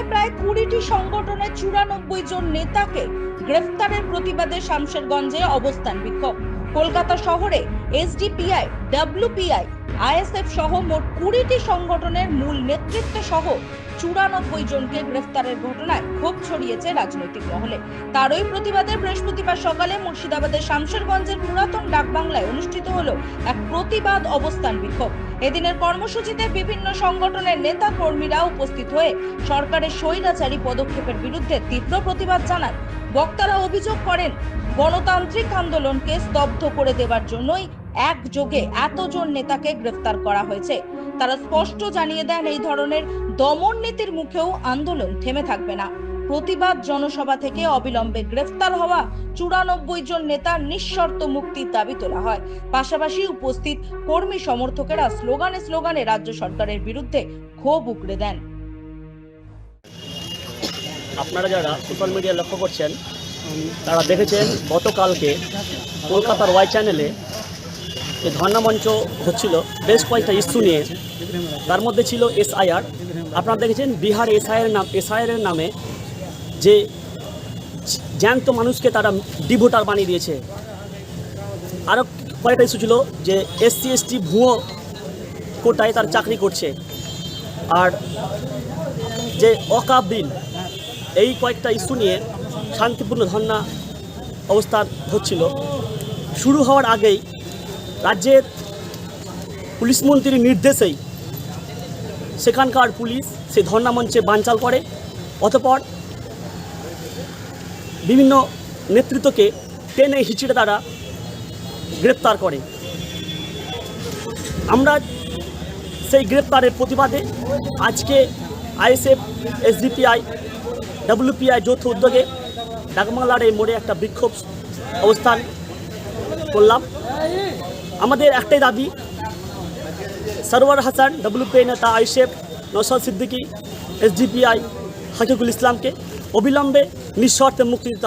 বাংলায় প্রায় 20টি সংগঠনের 94 জন নেতাকে গ্রেফতারের প্রতিবাদে শামশেরগঞ্জে অবস্থান বিক্ষোভ। কলকাতা শহরে এসডিপিআই, ডব্লিউপিআই, আইএসএফ সহ মোট 20টি সংগঠনের মূল নেতৃত্ব সহ 94 জনকে গ্রেফতারের ঘটনায় ক্ষোভ ছড়িয়েছে রাজনৈতিক মহলে। তারই প্রতিবাদে বৃহস্পতিবার সকালে মুর্শিদাবাদের শামশেরগঞ্জের পুরাতন ডাকবাংলায় অনুষ্ঠিত হলো এক প্রতিবাদ অবস্থান বিক্ষোভ। এদিনের কর্মসূচিতে বিভিন্ন সংগঠনের নেতা কর্মীরা উপস্থিত হয়ে সরকারের স্বৈরাচারী পদক্ষেপের বিরুদ্ধে তীব্র প্রতিবাদ জানান। বক্তারা অভিযোগ করেন, গণতান্ত্রিক আন্দোলনকে স্তব্ধ করে দেওয়ার জন্যই একযোগে এতজন নেতাকে গ্রেফতার করা হয়েছে। তারা স্পষ্ট জানিয়ে দেন, এই ধরনের দমন নীতির মুখেও আন্দোলন থেমে থাকবে না। প্রতিবাদ জনসভা থেকে অবিলম্বে গ্রেফতার হওয়া 94 জন নেতার নিঃশর্ত মুক্তির দাবি তোলা হয়। পাশাপাশি উপস্থিত কর্মী সমর্থকেরা স্লোগানে রাজ্য সরকারের বিরুদ্ধে ক্ষোভ উগরে দেন। আপনারা যারা সোশ্যাল মিডিয়া লক্ষ্য করছেন তারা দেখেছেন গতকালকে কলকাতার ওয়াই চ্যানেলে যে ধর্ণা মঞ্চ হচ্ছিল বেশ কয়েকটা ইস্যু নিয়ে, তার মধ্যে ছিল এসআইআর। আপনারা দেখেছেন বিহার এসআইআর নামে যে জ্যান্ত মানুষকে তারা ডিভোটার বানিয়ে দিয়েছে। আরও কয়েকটা ইস্যু ছিল যে এসসি এসটি ভুয়ো কোটায় তার চাকরি করছে, আর যে ওয়াকফ বিল, এই কয়েকটা ইস্যু নিয়ে শান্তিপূর্ণ ধর্ণা অবস্থান হচ্ছিল। শুরু হওয়ার আগেই রাজ্যের পুলিশ মন্ত্রীর নির্দেশেই সেখানকার পুলিশ সেই ধর্ণা মঞ্চে বানচাল করে, অতঃপর বিভিন্ন নেতৃত্বকে টেনে হিঁচড়ে তারা গ্রেপ্তার করে। আমরা সেই গ্রেপ্তারের প্রতিবাদে আজকে আইএসএফ, এসডিপিআই, ডব্লিউপিআই যৌথ উদ্যোগে ডাকবাংলার এই মোড়ে একটা বিক্ষোভ অবস্থান করলাম। আমাদের একটাই দাবি, সরওয়ার হাসান, ডব্লিউপিআই নেতা আইএসএফ, নওশাদ সিদ্দিকী, এসডিপিআই হাকিকুল ইসলামকে অবিলম্বে নিঃশর্তে মুক্তি দিতে